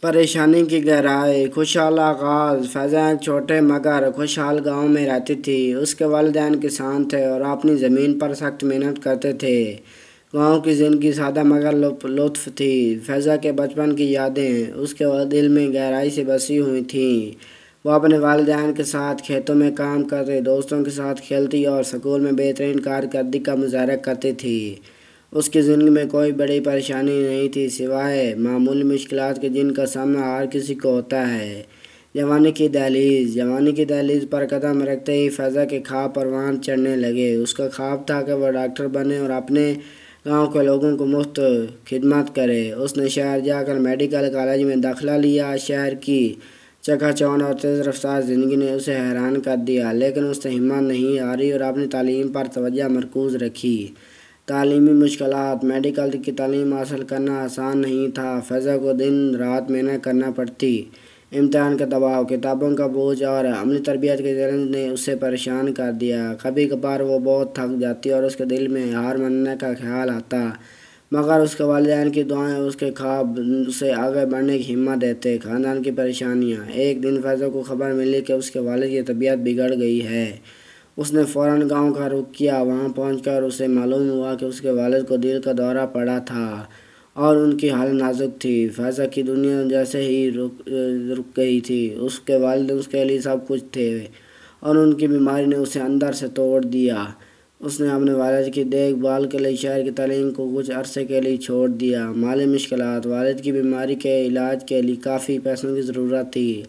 پریشانی کی گہرائی۔ خوشحال آغاز۔ فیضا ایک چھوٹے مگر خوشحال گاؤں میں رہتی تھی۔ اس کے والدین کسان تھے اور اپنی زمین پر سخت محنت کرتے تھے۔ گاؤں کی زندگی سادہ مگر لطف تھی۔ فیضا کے بچپن کی یادیں اس کے دل میں گہرائی سے بسی ہوئی تھیں۔ وہ اپنے والدین کے ساتھ کھیتوں میں کام کرتی، دوستوں کے ساتھ کھیلتی اور اسکول میں بہترین کارکردگی کا مظاہرہ کرتی تھی۔ اس کی زندگی میں کوئی بڑی پریشانی نہیں تھی سوائے معمولی مشکلات کے جن کا سامنا ہر کسی کو ہوتا ہے۔ جوانی کی دہلیز۔ جوانی کی دہلیز پر قدم رکھتے ہی فیضا کے خواب پروان چڑھنے لگے۔ اس کا خواب تھا کہ وہ ڈاکٹر بنے اور اپنے گاؤں کے لوگوں کو مفت خدمت کرے۔ اس نے شہر جا کر میڈیکل کالج میں داخلہ لیا۔ شہر کی چکا چوند اور تیز رفتار زندگی نے اسے حیران کر دیا، لیکن اس نے ہمت نہیں ہاری اور اپنی تعلیم پر توجہ مرکوز رکھی۔ تعلیمی مشکلات۔ میڈیکل کی تعلیم حاصل کرنا آسان نہیں تھا۔ فیضا کو دن رات محنت کرنا پڑتی۔ امتحان کا دباؤ، کتابوں کا بوجھ اور عملی تربیت کے چیلنج نے اسے پریشان کر دیا۔ کبھی کبھار وہ بہت تھک جاتی اور اس کے دل میں ہار ماننے کا خیال آتا، مگر اس کے والدین کی دعائیں اس کے خواب اسے آگے بڑھنے کی ہمت دیتے۔ خاندان کی پریشانیاں۔ ایک دن فیضا کو خبر ملی کہ اس کے والد کی طبیعت بگڑ گئی ہے۔ اس نے فوراً گاؤں کا رخ کیا۔ وہاں پہنچ کر اسے معلوم ہوا کہ اس کے والد کو دل کا دورہ پڑا تھا اور ان کی حالت نازک تھی۔ فیضا کی دنیا جیسے ہی رک گئی تھی۔ اس کے والد اس کے لیے سب کچھ تھے اور ان کی بیماری نے اسے اندر سے توڑ دیا۔ اس نے اپنے والد کی دیکھ بھال کے لیے شہر کی تعلیم کو کچھ عرصے کے لیے چھوڑ دیا۔ مالی مشکلات۔ والد کی بیماری کے علاج کے لیے کافی پیسوں کی ضرورت تھی۔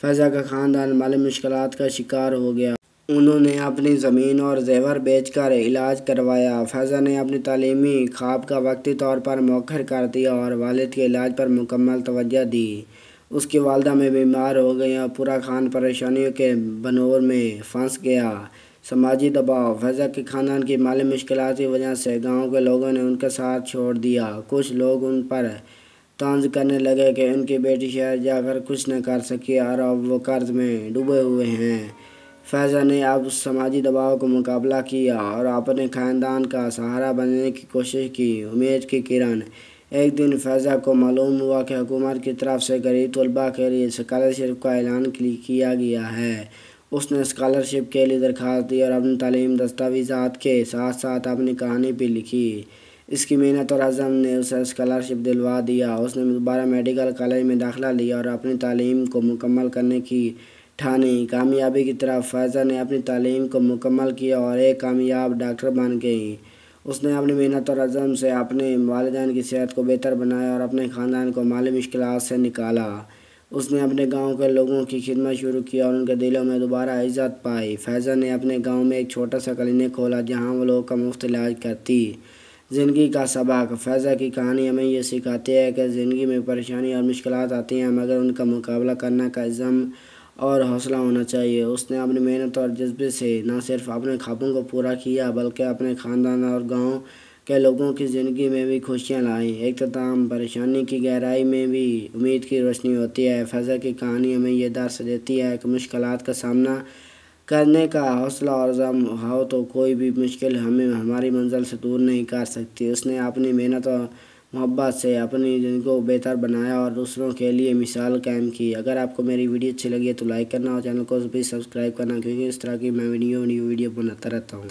فیضا کا خاندان مالی مشکلات کا شکار ہو گیا۔ انہوں نے اپنی زمین اور زیور بیچ کر علاج کروایا۔ فیضا نے اپنی تعلیمی خواب کا وقتی طور پر مؤخر کر دیا اور والد کے علاج پر مکمل توجہ دی۔ اس کی والدہ میں بیمار ہو گئی اور پورا خاندان پریشانیوں کے بنور میں پھنس گیا۔ سماجی دباؤ۔ فیضا کے خاندان کی مالی مشکلات کی وجہ سے گاؤں کے لوگوں نے ان کا ساتھ چھوڑ دیا۔ کچھ لوگ ان پر طنز کرنے لگے کہ ان کی بیٹی شہر جا کر کچھ نہ کر سکی اور اب وہ قرض میں ڈوبے ہوئے ہیں۔ فیضا نے اب اس سماجی دباؤ کا مقابلہ کیا اور اپنے خاندان کا سہارا بننے کی کوشش کی۔ امید کی کرن۔ ایک دن فیضا کو معلوم ہوا کہ حکومت کی طرف سے غریب طلباء کے لیے اسکالرشپ کا اعلان کیا گیا ہے۔ اس نے اسکالرشپ کے لیے درخواست دی اور اپنی تعلیمی دستاویزات کے ساتھ ساتھ اپنی کہانی بھی لکھی۔ اس کی محنت اور عزم نے اسے اسکالرشپ دلوا دیا۔ اس نے دوبارہ میڈیکل کالج میں داخلہ لیا اور اپنی تعلیم کو مکمل کرنے کی ٹھانی۔ کامیابی کی طرف۔ فیضا نے اپنی تعلیم کو مکمل کیا اور ایک کامیاب ڈاکٹر بن گئی۔ اس نے اپنی محنت اور عزم سے اپنے والدین کی صحت کو بہتر بنایا اور اپنے خاندان کو مالی مشکلات سے نکالا۔ اس نے اپنے گاؤں کے لوگوں کی خدمت شروع کی اور ان کے دلوں میں دوبارہ عزت پائی۔ فیضا نے اپنے گاؤں میں ایک چھوٹا سا کلینک کھولا جہاں وہ لوگوں کا مفت علاج کرتی۔ زندگی کا سبق۔ فیضا کی کہانی ہمیں یہ سکھاتی ہے کہ زندگی میں پریشانی اور مشکلات آتی ہیں، مگر ان کا مقابلہ کرنے کا عزم اور حوصلہ ہونا چاہیے۔ اس نے اپنی محنت اور جذبے سے نہ صرف اپنے خوابوں کو پورا کیا بلکہ اپنے خاندان اور گاؤں کے لوگوں کی زندگی میں بھی خوشیاں لائیں۔ اختتام۔ پریشانی کی گہرائی میں بھی امید کی روشنی ہوتی ہے۔ فیضا کی کہانی ہمیں یہ درس دیتی ہے کہ مشکلات کا سامنا کرنے کا حوصلہ اور عزم ہو تو کوئی بھی مشکل ہمیں ہماری منزل سے دور نہیں کر سکتی۔ اس نے اپنی محنت اور محبت سے اپنی زندگی کو بہتر بنایا اور دوسروں کے لیے مثال قائم کی۔ اگر آپ کو میری ویڈیو اچھی لگی ہے تو لائک کرنا اور چینل کو بھی سبسکرائب کرنا، کیونکہ اس طرح کی میں ویڈیو بناتا رہتا ہوں۔